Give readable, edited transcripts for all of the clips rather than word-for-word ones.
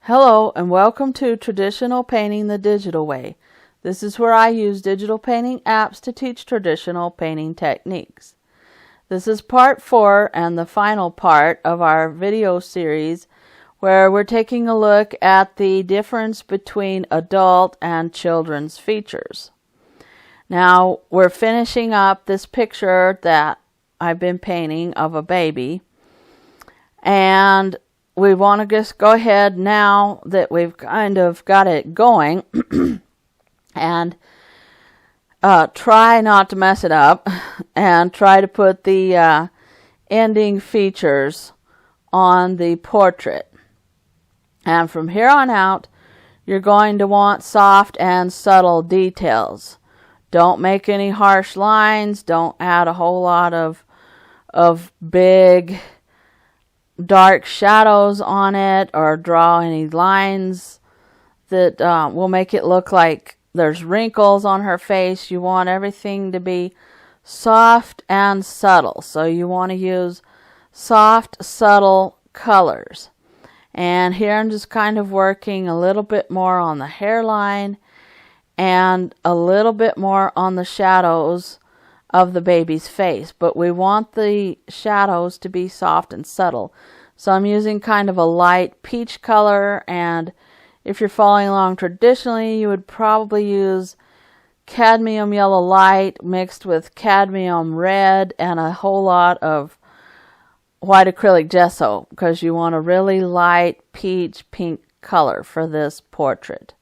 Hello and welcome to Traditional Painting the Digital Way. This is where I use digital painting apps to teach traditional painting techniques. This is part 4 and the final part of our video series where we're taking a look at the difference between adult and children's features. Now we're finishing up this picture that I've been painting of a baby, and we want to just go ahead now that we've kind of got it going and try not to mess it up and try to put the ending features on the portrait. And from here on out, you're going to want soft and subtle details. Don't make any harsh lines. Don't add a whole lot of big dark shadows on it or draw any lines that will make it look like there's wrinkles on her face. You want everything to be soft and subtle, so you want to use soft, subtle colors. And here I'm just kind of working a little bit more on the hairline and a little bit more on the shadows of the baby's face, but we want the shadows to be soft and subtle. So I'm using kind of a light peach color, and if you're following along traditionally, you would probably use cadmium yellow light mixed with cadmium red and a whole lot of white acrylic gesso, because you want a really light peach pink color for this portrait.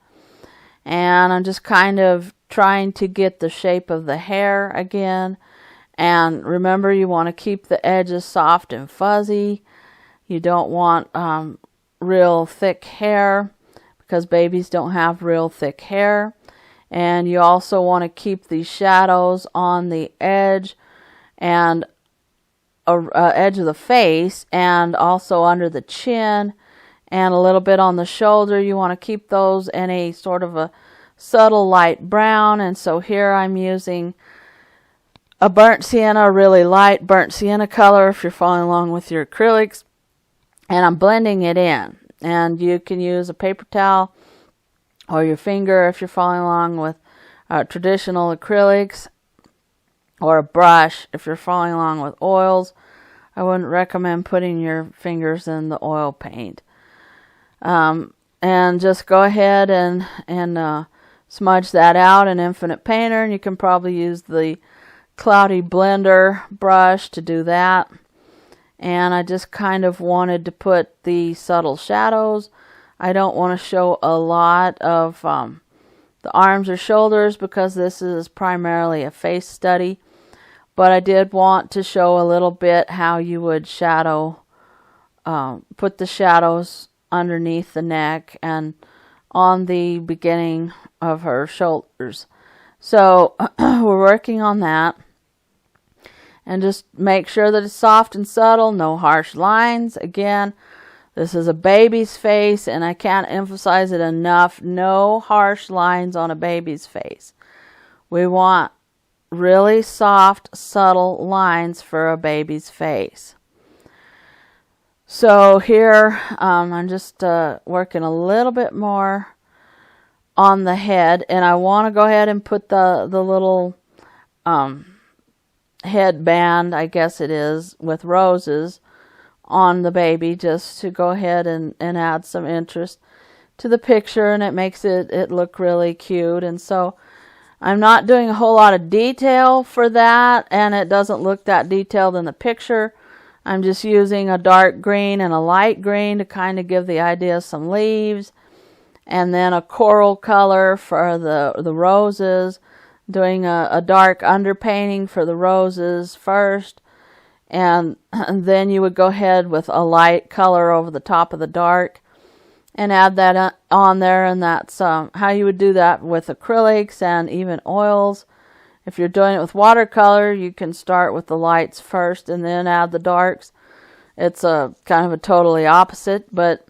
And I'm just kind of trying to get the shape of the hair again. And remember, you want to keep the edges soft and fuzzy. You don't want real thick hair, because babies don't have real thick hair. And you also want to keep the shadows on the edge and edge of the face, and also under the chin and a little bit on the shoulder. You want to keep those in a sort of a subtle light brown. And so here I'm using a burnt sienna, a really light burnt sienna color if you're following along with your acrylics, and I'm blending it in. And you can use a paper towel or your finger if you're following along with traditional acrylics, or a brush if you're following along with oils. I wouldn't recommend putting your fingers in the oil paint. And just go ahead and smudge that out in Infinite Painter, and you can probably use the Cloudy Blender brush to do that. And I just kind of wanted to put the subtle shadows. I don't want to show a lot of the arms or shoulders, because this is primarily a face study. But I did want to show a little bit how you would shadow, put the shadows underneath the neck and on the beginning of her shoulders. So we're working on that. And just make sure that it's soft and subtle, no harsh lines. Again, this is a baby's face, and I can't emphasize it enough. No harsh lines on a baby's face. We want really soft, subtle lines for a baby's face. So here I'm just working a little bit more on the head, and I want to go ahead and put the little headband, I guess it is, with roses on the baby, just to go ahead and add some interest to the picture, and it makes it look really cute. And so I'm not doing a whole lot of detail for that, and it doesn't look that detailed in the picture. I'm just using a dark green and a light green to kind of give the idea of some leaves, and then a coral color for the roses, doing a dark underpainting for the roses first, and then you would go ahead with a light color over the top of the dark and add that on there. And that's how you would do that with acrylics and even oils. If you're doing it with watercolor, you can start with the lights first and then add the darks. It's a kind of a totally opposite, but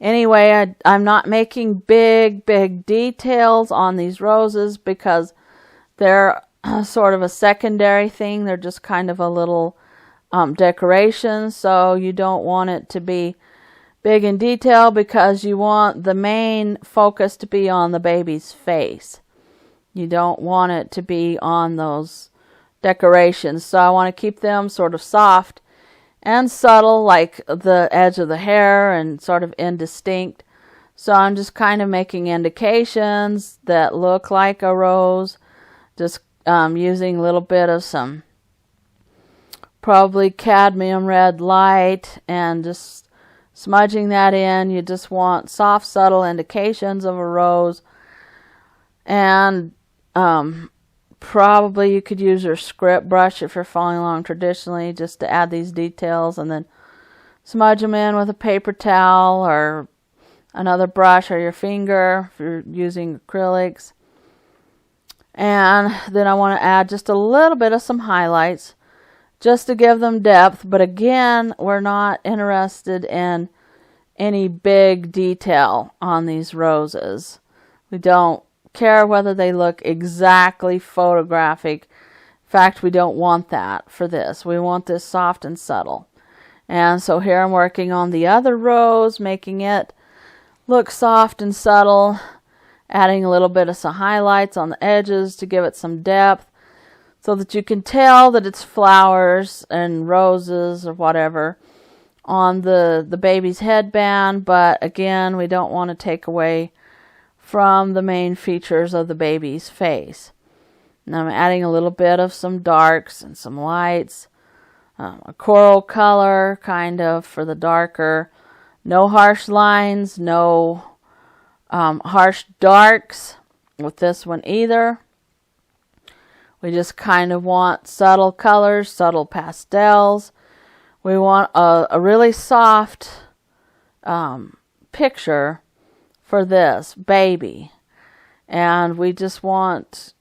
anyway, I'm not making big details on these roses, because they're sort of a secondary thing. They're just kind of a little decoration, so you don't want it to be big in detail because you want the main focus to be on the baby's face. You don't want it to be on those decorations. So I want to keep them sort of soft and subtle, like the edge of the hair, and sort of indistinct. So I'm just kind of making indications that look like a rose, just using a little bit of some probably cadmium red light and just smudging that in. You just want soft, subtle indications of a rose. And probably you could use your script brush if you're following along traditionally, just to add these details, and then smudge them in with a paper towel or another brush, or your finger if you're using acrylics. And then I want to add just a little bit of some highlights just to give them depth. But again, we're not interested in any big detail on these roses. We don't care whether they look exactly photographic. In fact, we don't want that for this. We want this soft and subtle. And so here I'm working on the other rose, making it look soft and subtle, adding a little bit of some highlights on the edges to give it some depth so that you can tell that it's flowers and roses or whatever on the baby's headband. But again, we don't want to take away from the main features of the baby's face. And I'm adding a little bit of some darks and some lights, a coral color kind of for the darker. No harsh lines, no harsh darks with this one either. We just kind of want subtle colors, subtle pastels. We want a really soft picture for this baby. And we just want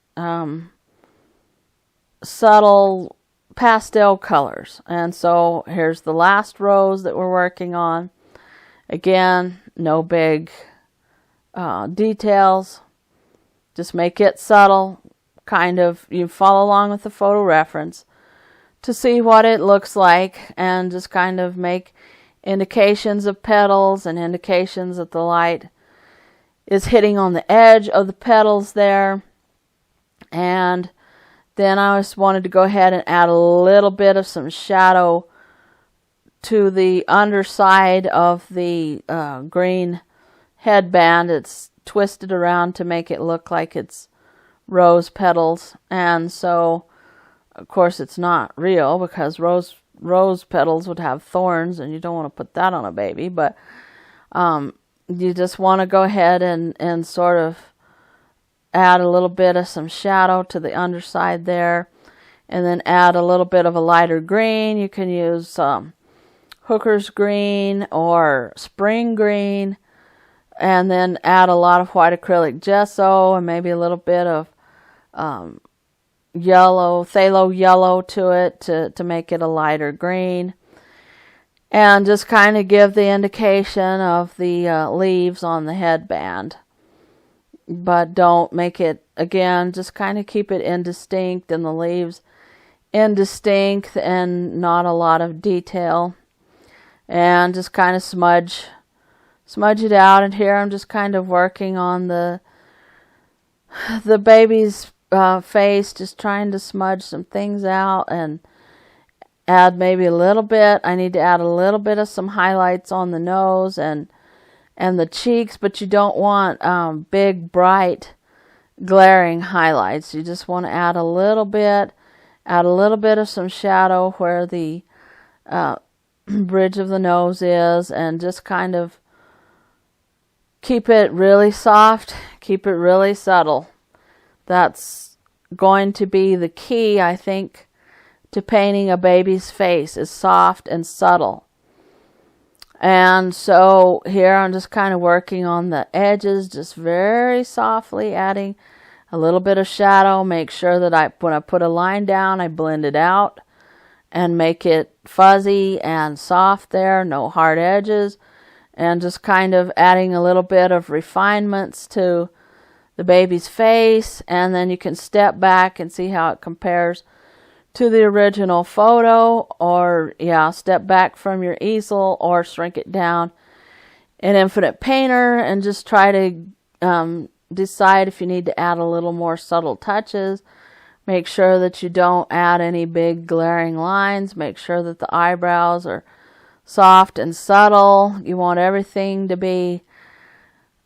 subtle pastel colors. And so here's the last rose that we're working on. Again, no big details. Just make it subtle. Kind of, you follow along with the photo reference to see what it looks like, and just kind of make indications of petals and indications that the light is hitting on the edge of the petals there. And then I just wanted to go ahead and add a little bit of some shadow to the underside of the green headband. It's twisted around to make it look like it's rose petals. And so, of course, it's not real because rose petals would have thorns, and you don't want to put that on a baby. But you just want to go ahead and sort of add a little bit of some shadow to the underside there, and then add a little bit of a lighter green. You can use hooker's green or spring green, and then add a lot of white acrylic gesso and maybe a little bit of yellow, phthalo yellow to it to make it a lighter green. And just kind of give the indication of the leaves on the headband. But don't make it, again, just kind of keep it indistinct, and the leaves indistinct and not a lot of detail. And just kind of smudge it out. And here I'm just kind of working on the baby's face, just trying to smudge some things out and add maybe a little bit. I need to add a little bit of some highlights on the nose and the cheeks, but you don't want big, bright, glaring highlights. You just want to add a little bit of some shadow where the bridge of the nose is, and just kind of keep it really soft, keep it really subtle. That's going to be the key, I think, to painting a baby's face, is soft and subtle. And so here I'm just kind of working on the edges, just very softly adding a little bit of shadow. Make sure that when I put a line down, I blend it out and make it fuzzy and soft there, no hard edges. And just kind of adding a little bit of refinements to the baby's face. And then you can step back and see how it compares to the original photo, or step back from your easel or shrink it down in Infinite Painter and just try to decide if you need to add a little more subtle touches. Make sure that you don't add any big glaring lines. Make sure that the eyebrows are soft and subtle. You want everything to be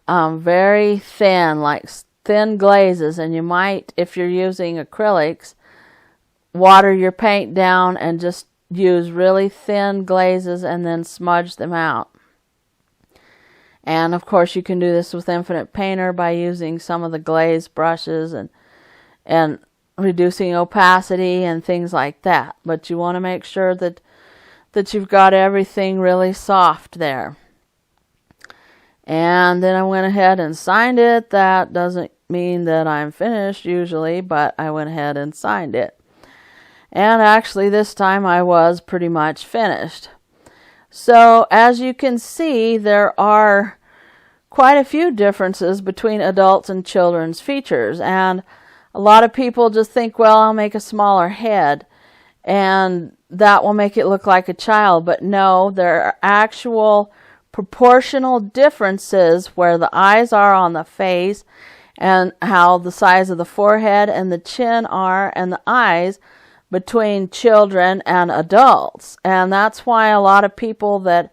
very thin, like thin glazes. And you might, if you're using acrylics, water your paint down and just use really thin glazes and then smudge them out. And of course you can do this with Infinite Painter by using some of the glaze brushes and reducing opacity and things like that. But you want to make sure that you've got everything really soft there. And then I went ahead and signed it. That doesn't mean that I'm finished usually, but I went ahead and signed it. And actually this time I was pretty much finished. So as you can see, there are quite a few differences between adults and children's features. And a lot of people just think, well, I'll make a smaller head and that will make it look like a child. But no, there are actual proportional differences where the eyes are on the face and how the size of the forehead and the chin are and the eyes between children and adults. And that's why a lot of people that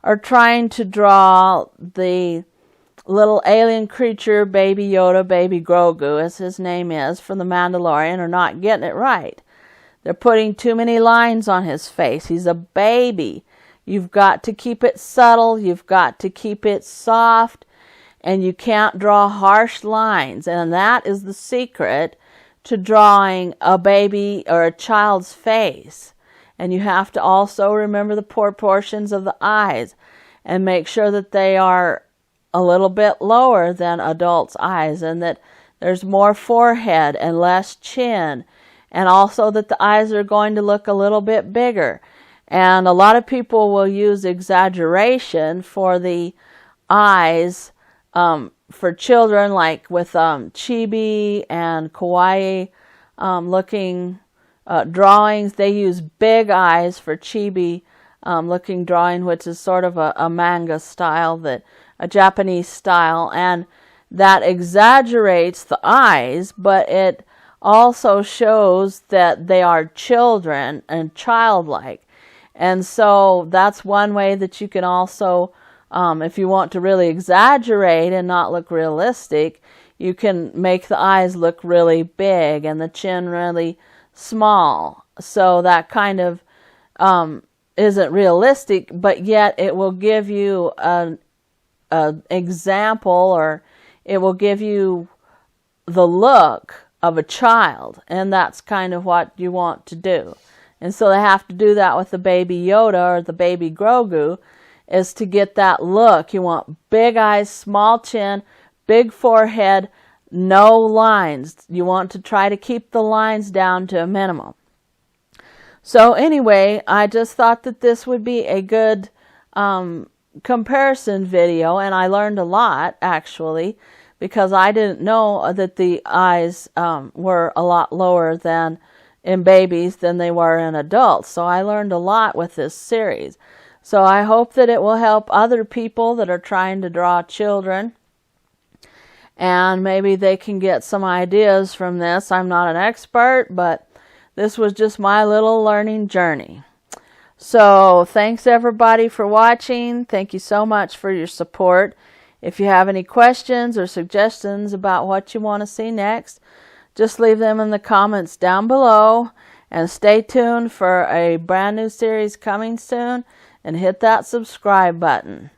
are trying to draw the little alien creature, Baby Yoda, Baby Grogu, as his name is, from The Mandalorian, are not getting it right. They're putting too many lines on his face. He's a baby. You've got to keep it subtle. You've got to keep it soft. And you can't draw harsh lines. And that is the secret to drawing a baby or a child's face. And you have to also remember the proportions of the eyes and make sure that they are a little bit lower than adults' eyes and that there's more forehead and less chin, and also that the eyes are going to look a little bit bigger. And a lot of people will use exaggeration for the eyes for children, like with chibi and kawaii looking drawings. They use big eyes for chibi looking drawing, which is sort of a manga style, a Japanese style, and that exaggerates the eyes, but it also shows that they are children and childlike. And so that's one way that you can also, if you want to really exaggerate and not look realistic, you can make the eyes look really big and the chin really small. So that kind of isn't realistic, but yet it will give you an example, or it will give you the look of a child, and that's kind of what you want to do. And so they have to do that with the Baby Yoda or the Baby Grogu, is to get that look. You want big eyes, small chin, big forehead, no lines. You want to try to keep the lines down to a minimum. So anyway, I just thought that this would be a good comparison video, and I learned a lot actually, because I didn't know that the eyes were a lot lower than in babies than they were in adults. So I learned a lot with this series. So I hope that it will help other people that are trying to draw children, and maybe they can get some ideas from this. I'm not an expert, but this was just my little learning journey. So thanks everybody for watching. Thank you so much for your support. If you have any questions or suggestions about what you want to see next, just leave them in the comments down below, and stay tuned for a brand new series coming soon, and hit that subscribe button.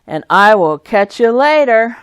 And I will catch you later.